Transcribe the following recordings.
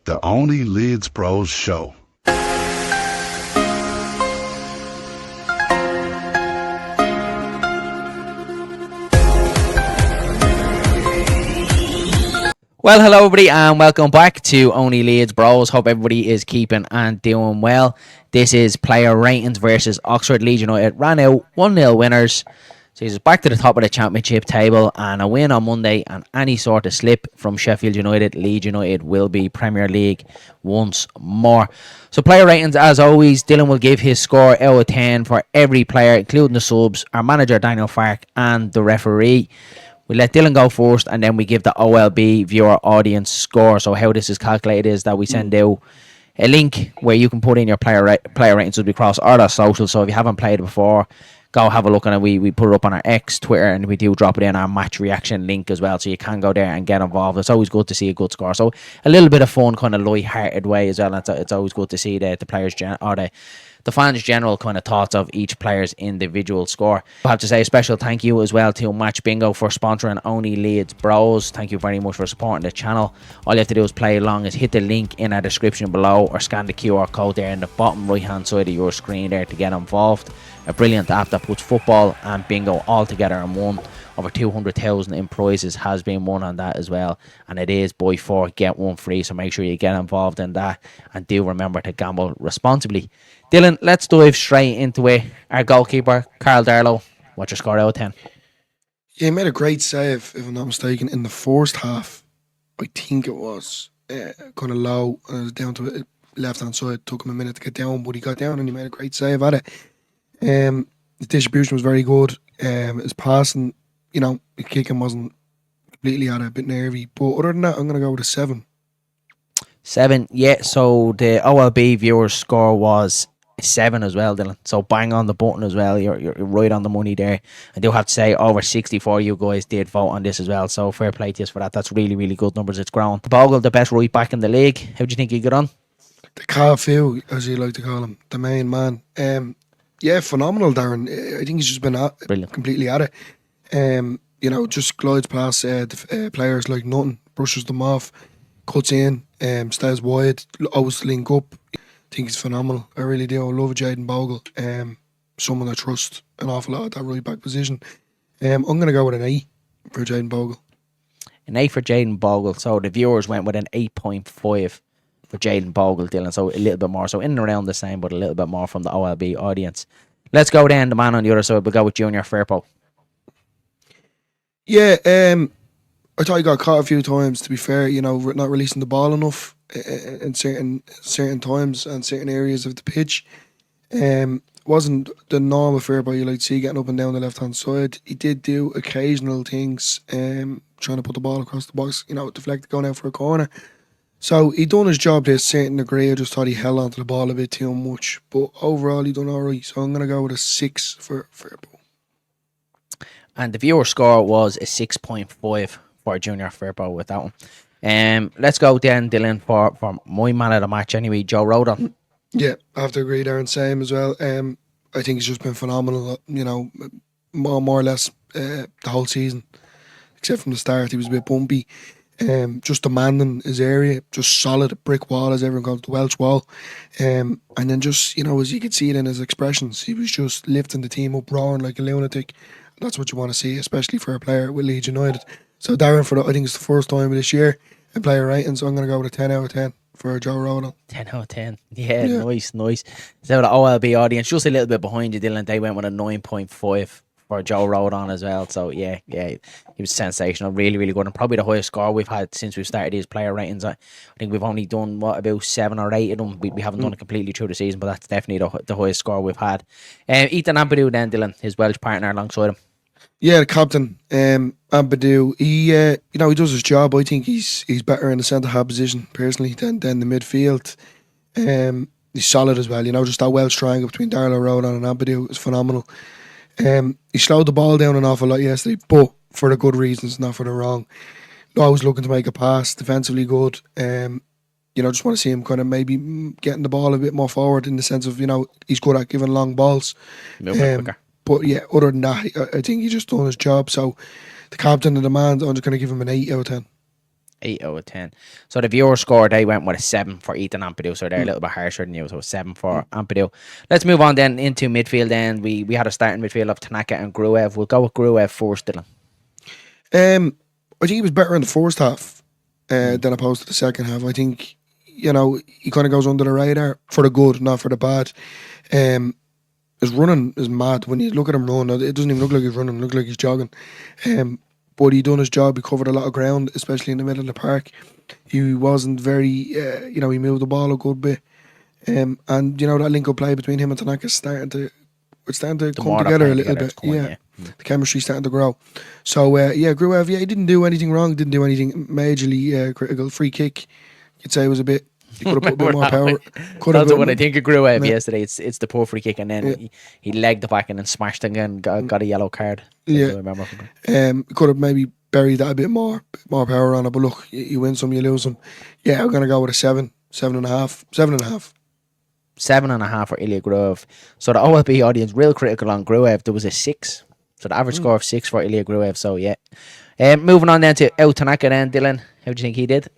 the only Leeds Bros show. Well, hello everybody and welcome back to Only Leeds Bros. Hope everybody is keeping and doing well. This is player ratings versus Oxford. Leeds United ran out 1-0 winners. So he's back to the top of the championship table, and a win on Monday and any sort of slip from Sheffield United, Leeds United will be Premier League once more. So player ratings, as always, Dylan will give his score out of 10 for every player, including the subs, our manager Daniel Farke and the referee. We let Dylan go first, and then we give the OLB viewer audience score. So how this is calculated is that we send out a link where you can put in your player ratings will be across all our socials. So if you haven't played it before, go have a look on it. We put it up on our X, Twitter, and we do drop it in our match reaction link as well. So you can go there and get involved. It's always good to see a good score. So a little bit of fun, kind of light-hearted way as well. It's always good to see the players or the fans' general kind of thoughts of each player's individual score. I have to say a special thank you as well to Match Bingo for sponsoring Only Leeds Bros. Thank you very much for supporting the channel. All you have to do is play along, is hit the link in our description below or scan the QR code there in the bottom right hand side of your screen there to get involved. A brilliant app that puts football and bingo all together in one. Over 200,000 in prizes has been won on that as well, and it is buy 4 get 1 free, so make sure you get involved in that and do remember to gamble responsibly. Dylan, let's dive straight into it. Our goalkeeper, Karl Darlow, what's your score out of 10? Yeah, he made a great save, if I'm not mistaken, in the first half. I think it was kind of low, and it was down to the left-hand side. It took him a minute to get down, but he got down and he made a great save at it. The distribution was very good. His passing, the kicking wasn't completely at it, a bit nervy. But other than that, I'm going to go with a 7. 7, yeah. So the OLB viewers' score was 7 as well, Dylan. So bang on the button as well. You're right on the money there. I do have to say, over 64 you guys did vote on this as well. So fair play to you for that. That's really, really good numbers. It's grown. Bogle, the best right back in the league. How do you think he got on? The Cafu, as you like to call him, the main man. Yeah, phenomenal, Darren. I think he's just been completely at it. Just glides past players like nothing, brushes them off, cuts in, stays wide, always link up. I think he's phenomenal. I really do. I love Jaden Bogle. Someone I trust an awful lot at that right back position. I'm going to go with an 8 for Jaden Bogle. An 8 for Jaden Bogle. So the viewers went with an 8.5 for Jaden Bogle, Dylan. So a little bit more. So in and around the same, but a little bit more from the OLB audience. Let's go then. The man on the other side. We'll go with Junior Firpo. Yeah, I thought he got caught a few times, to be fair, not releasing the ball enough in certain times and certain areas of the pitch. Wasn't the normal Firpo you like to see getting up and down the left-hand side. He did do occasional things, trying to put the ball across the box, deflect going out for a corner. So he done his job to a certain degree. I just thought he held onto the ball a bit too much. But overall, he done all right. So I'm going to go with a 6 for Firpo. And the viewer score was a 6.5 for Junior Firpo with that one. Let's go then, Dylan, for my man of the match anyway, Joe Rodon. Yeah, I have to agree there and same as well. I think he's just been phenomenal, more or less the whole season. Except from the start, he was a bit bumpy. Just demanding his area, just solid brick wall, as everyone calls it, the Welsh wall. And then just, as you could see it in his expressions, he was just lifting the team up, roaring like a lunatic. That's what you want to see, especially for a player with Leeds United. So Darren, I think it's the first time this year in player ratings, so I'm going to go with a 10 out of 10 for Joe Rodon. 10 out of 10. Yeah. Nice. So the OLB audience, just a little bit behind you, Dylan, they went with a 9.5 for Joe Rodon as well. So yeah, he was sensational, really, really good, and probably the highest score we've had since we started these player ratings. I think we've only done about 7 or 8 of them. We haven't done it completely through the season, but that's definitely the highest score we've had. Ethan Ampadu then, Dylan, his Welsh partner alongside him. Yeah, the captain, Ampadu, he does his job. I think he's better in the centre half position personally than the midfield. He's solid as well. Just that Welsh triangle between Darlow, Rodon and Ampadu is phenomenal. He slowed the ball down an awful lot yesterday, but for the good reasons, not for the wrong. Always looking to make a pass, defensively good. Just want to see him kind of maybe getting the ball a bit more forward in the sense of, he's good at giving long balls. But yeah, other than that, I think he just done his job. So the captain of the man, I'm just going to give him an 8 out of 10. 8 out of 10. So the viewer score, they went with a 7 for Ethan Ampadu, so they're a little bit harsher than you, so 7 for Ampadu. Let's move on then into midfield then. We had a starting midfield of Tanaka and Gruev. We'll go with Gruev first, Dylan. I think he was better in the first half than opposed to the second half. I think, he kind of goes under the radar for the good, not for the bad. His running is mad. When you look at him run, it doesn't even look like he's running, it looks like he's jogging. But he done his job. He covered a lot of ground, especially in the middle of the park. He wasn't very, he moved the ball a good bit. And that link-up play between him and Tanaka is starting to come together a little bit. The chemistry's starting to grow. So, Gruev, he didn't do anything wrong, didn't do anything majorly critical. Free kick, you'd say, was a bit... He could have put a bit more power. That's what I think of Gruev yesterday. It's the poor free kick, and then he legged it back and then smashed it and got a yellow card. Yeah. I remember from him. Could have maybe buried that a bit more power on it. But look, you win some, you lose some. Yeah, I'm going to go with a 7.5. 7.5. 7.5 for Ilia Gruv. So the OLB audience real critical on Gruev. There was a 6. So the average score of 6 for Ilia Gruv. So yeah. Moving on then to Tanaka then, Dylan. How do you think he did?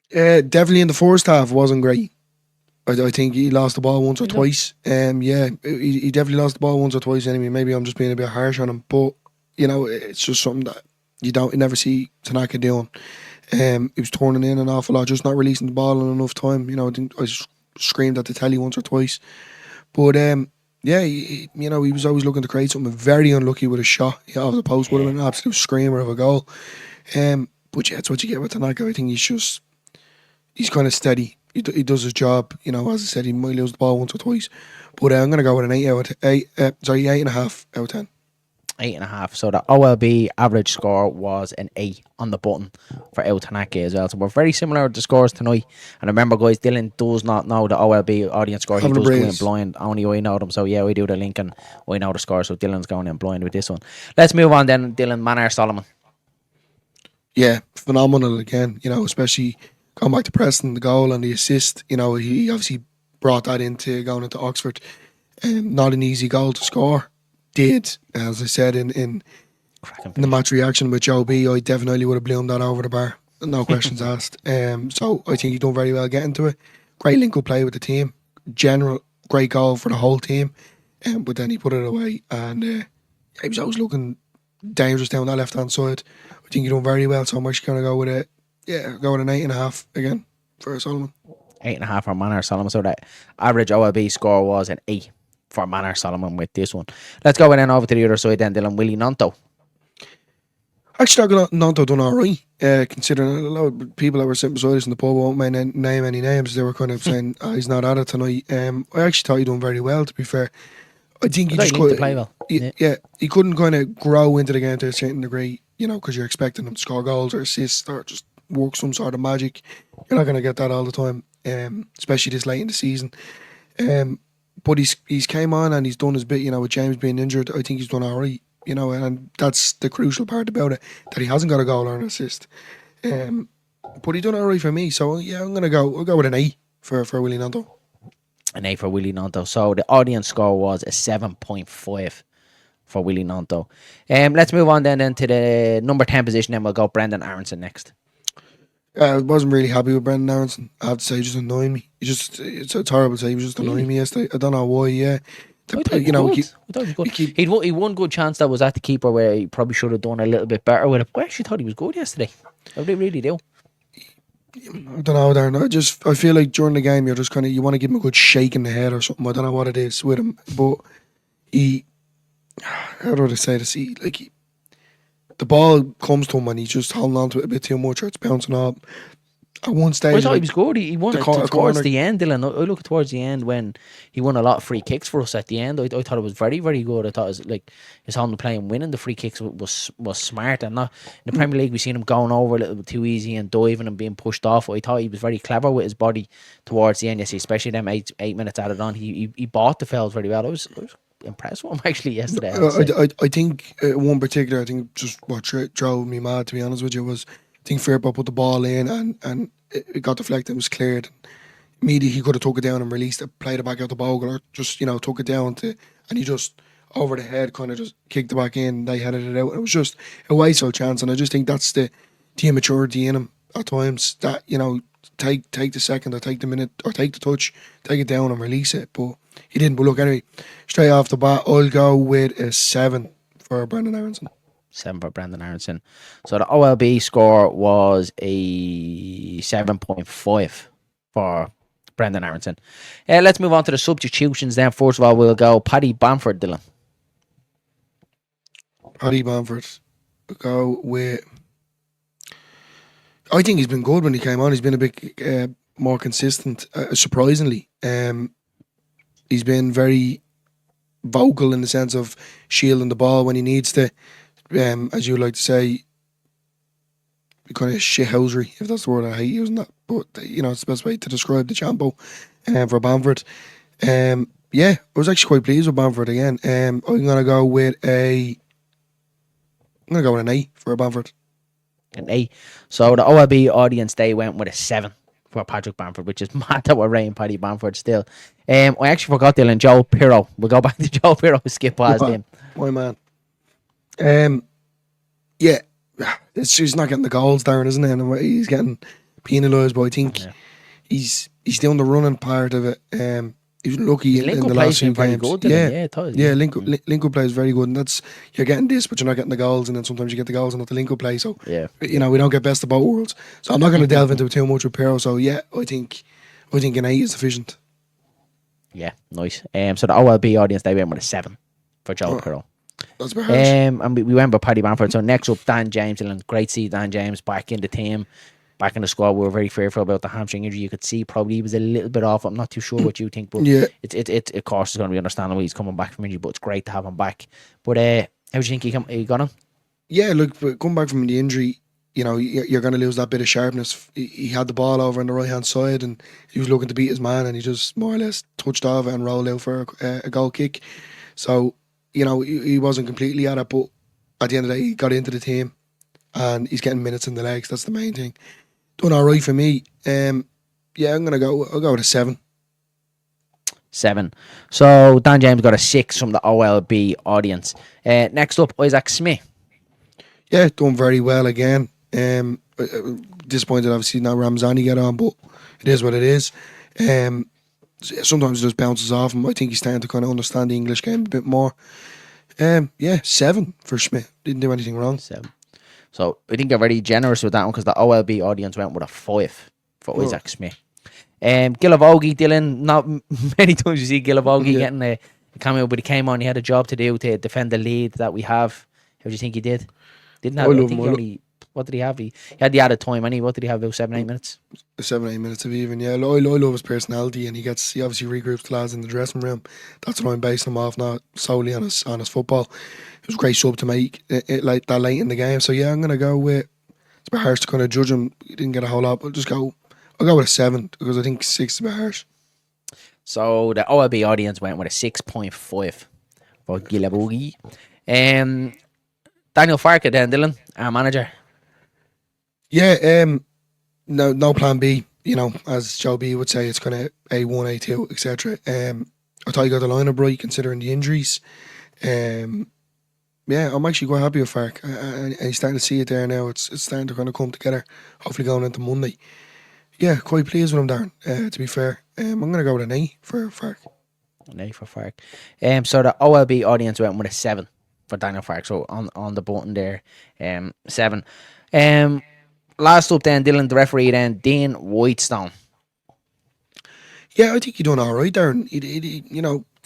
Definitely in the first half wasn't great. I think he lost the ball once or twice. He definitely lost the ball once or twice anyway. Maybe I'm just being a bit harsh on him, but it's just something that you never see Tanaka doing. He was turning in an awful lot, just not releasing the ball in enough time. I think I screamed at the telly once or twice. But he was always looking to create something. Very unlucky with a shot. Off the post would have been an absolute screamer of a goal. But yeah, that's what you get with Tanaka. I think he's kind of steady. He does his job. As I said, he might lose the ball once or twice. But I'm going to go with an 8.5 out of 10. 8.5. So the OLB average score was an 8 on the button for El Tanaka as well. So we're very similar with the scores tonight. And remember, guys, Dylan does not know the OLB audience score. He does go in blind. Only I know them. So yeah, we do the link and we know the score. So Dylan's going in blind with this one. Let's move on then, Dylan. Manor Solomon. Yeah, phenomenal again. Especially going back to Preston, the goal and the assist. He obviously brought that into going into Oxford. Not an easy goal to score. Did, as I said in the match reaction with Joe B, I definitely would have blown that over the bar. No questions asked. So I think he done very well getting to it. Great link-up play with the team. General, great goal for the whole team. But then he put it away and he was always looking dangerous down that left-hand side. I think he done very well, so I'm actually going to go with an 8.5 again for Solomon. 8.5 for Manor Solomon. So that average OLB score was an 8 for Manor Solomon with this one. Let's go then over to the other side then, Dylan. Willie Nonto. Actually, Nonto done alright, considering a lot of people that were sitting beside us in the pub won't name any names. They were kind of saying, he's not at it tonight. I actually thought he done very well, to be fair. I think he just couldn't play well. He couldn't kind of grow into the game to a certain degree, because you're expecting him to score goals or assists or just work some sort of magic. You're not going to get that all the time, especially this late in the season. But he's came on and he's done his bit, with James being injured. I think he's done alright, and that's the crucial part about it, that he hasn't got a goal or an assist. But he done alright for me, so yeah, I'll go with an 8 for Willie Nonto. An 8 for Willie Nonto. So the audience score was a 7.5 for Willie Nonto. Let's move on then to the number 10 position, and we'll go Brendan Aronson next. I wasn't really happy with Brendan Aronson. I have to say, he just annoyed me. It's horrible to say, he was just annoying me yesterday. I don't know why, yeah. I thought he was good. He one good chance that was at the keeper where he probably should have done a little bit better with it. I actually thought he was good yesterday. I really do. I don't know, Darren. I feel like during the game you're just you want to give him a good shake in the head or something. I don't know what it is with him, but how do I say this? The ball comes to him and he's just holding on to it a bit too much, or it's bouncing up. At one stage, I thought he was good. He won it towards the end, Dylan. I look towards the end when he won a lot of free kicks for us at the end. I thought it was very, very good. I thought it was like his whole play and winning the free kicks was smart. And not in the Premier League, we've seen him going over a little bit too easy and diving and being pushed off. I thought he was very clever with his body towards the end. Yes, especially them 8 minutes added on. He bought the fellas very well. I was impressed with him actually yesterday. I think one particular, I think just what drove me mad, to be honest with you, was I think Fairo put the ball in and it got deflected, it was cleared. Immediately he could have took it down and released it, played it back out to Bogle, or just, took it down and he just over the head kind of just kicked it back in. They headed it out. It was just a wasteful chance, and I just think that's the the immaturity in him at times that, take the second or take the minute or take the touch, take it down and release it. But he didn't. But look, anyway, straight off the bat, I'll go with a 7 for Brendan Aronson. 7 for Brendan Aronson. So the OLB score was a 7.5 for Brendan Aronson. Let's move on to the substitutions then. First of all, we'll go Paddy Bamford, Dylan. Paddy Bamford. We'll go with... I think he's been good when he came on. He's been a bit more consistent, surprisingly. He's been very vocal in the sense of shielding the ball when he needs to. As you like to say, kind of shithousery, if that's the word. I hate using that, but it's the best way to describe the champo for Bamford. I was actually quite pleased with Bamford again. I'm gonna go with an 8 for Bamford. An 8. So the OLB audience, they went with a 7 for Patrick Bamford, which is mad that we're rating Paddy Bamford still. I actually forgot Dylan, Joe Pirro. We'll go back to Joe Pirro, skip past him. My man. He's not getting the goals, Darren, isn't it? And he's getting penalised, but I think he's doing the running part of it. He was lucky in the last few games. Good, Link-up play is very good, and that's, you're getting this, but you're not getting the goals, and then sometimes you get the goals and not the link-up play. So we don't get best of both worlds. So I'm not going to delve into it too much with Pirro. So I think an 8 is sufficient. Yeah, nice. So the OLB audience, they went with a 7 for Joe Pirro. That's about harsh. And we went with Paddy Bamford. So next up, Dan James. Great to see Dan James back in the team, back in the squad. We were very fearful about the hamstring injury. You could see probably he was a little bit off. I'm not too sure what you think, but it of course is going to be understandable. He's coming back from injury, but it's great to have him back. But how do you think he got him? Yeah, look, coming back from the injury, you're going to lose that bit of sharpness. He had the ball over on the right hand side, and he was looking to beat his man, and he just more or less touched off it and rolled out for a goal kick. So he wasn't completely at it, but at the end of the day, he got into the team and he's getting minutes in the legs. That's the main thing. Done all right for me. I'll go with a 7. 7. So Dan James got a 6 from the OLB audience. Next up, Isaac Smith. Yeah, done very well again. Disappointed, obviously, not Ramzani get on, but it is what it is. Sometimes it just bounces off him. I think he's starting to kind of understand the English game a bit more. 7 for Smith. Didn't do anything wrong. 7. So I think you're very generous with that one because the OLB audience went with a 5 for Isaac Smith. Gillavogie, Dylan, not many times you see Gillavogie getting a cameo, but he came on, he had a job to do to defend the lead that we have. How do you think he did? Didn't have, I think he only, what did he have? He had the added time, what did he have, about 7-8 minutes? 7-8 minutes of even, yeah. I love his personality, and he obviously regroups the lads in the dressing room. That's what I'm basing him off, not solely on his football. It was a great sub to make it like that late in the game. So yeah, I'm gonna go with, it's a bit harsh to kind of judge him. He didn't get a whole lot, but I'll go with a 7 because I think 6 is a bit harsh. So the OLB audience went with a 6.5 for Gillavogie. Daniel Farke then, Dylan, our manager. Yeah, no plan B. As Joe B would say, it's kind of A1, A2, etc. I thought he got the lineup right considering the injuries. I'm actually quite happy with Farke. And he's starting to see it there now. It's starting to kind of come together. Hopefully going into Monday. Yeah, quite pleased with him, Darren. To be fair, I'm going to go with an A for Farke. An A for Farke. So the OLB audience went with a 7 for Daniel Farke. So on the button there, 7. Last up then, Dylan, the referee then, Dean Whitestone. Yeah, I think he done all right, Darren.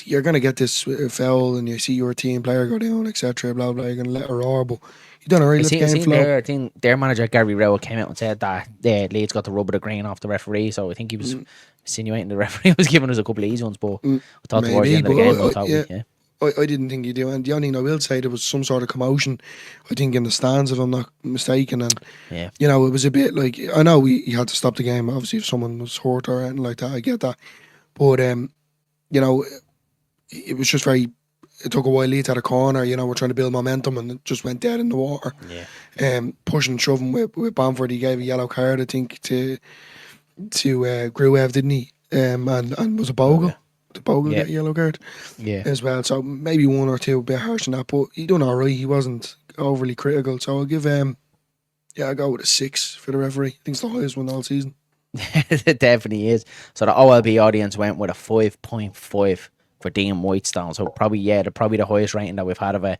You're going to get this foul and you see your team player go down, etc. Blah, blah. You're going to let her roar, but he done all right. I think their manager, Gary Rowell, came out and said that Leeds got the rub of the green off the referee, so I think he was insinuating the referee was giving us a couple of easy ones, but I thought towards the end of the game, I didn't think he do. And the only thing I will say, there was some sort of commotion, I think, in the stands, if I'm not mistaken. And, it was a bit like, I know he had to stop the game, obviously, if someone was hurt or anything like that. I get that. But, it was just very, it took a while. Leeds had a corner, we're trying to build momentum, and it just went dead in the water. Pushing and shoving with Bamford. He gave a yellow card, I think, to Gruv, didn't he? And was it Bogle? Yeah. The Bogle got a yellow card as well. So maybe 1 or 2 a bit harsh in that, but he done all right. He wasn't overly critical. So I'll give Yeah, I go with a 6 for the referee. I think it's the highest one all season. It definitely is. So the OLB audience went with a 5.5 for Dean Whitestone. So probably they're probably the highest rating that we've had of a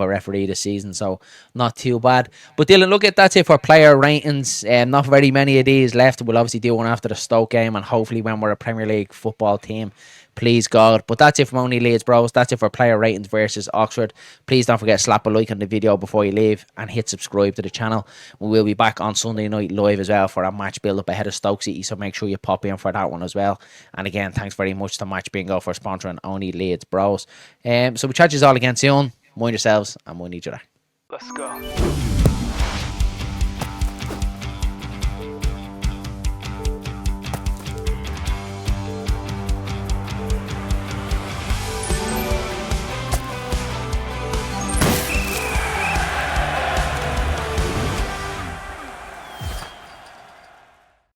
referee this season. So not too bad. But Dylan, look at that's it for player ratings. Not very many of these left. We'll obviously do one after the Stoke game, and hopefully when we're a Premier League football team. Please God. But that's it from Only Leeds Bros. That's it for player ratings versus Oxford. Please don't forget to slap a like on the video before you leave and hit subscribe to the channel. We will be back on Sunday night live as well for a match build up ahead of Stoke City, so make sure you pop in for that one as well. And again, thanks very much to Match Bingo for sponsoring Only Leeds Bros. So we chat you all again soon. Mind yourselves and mind each other. Let's go.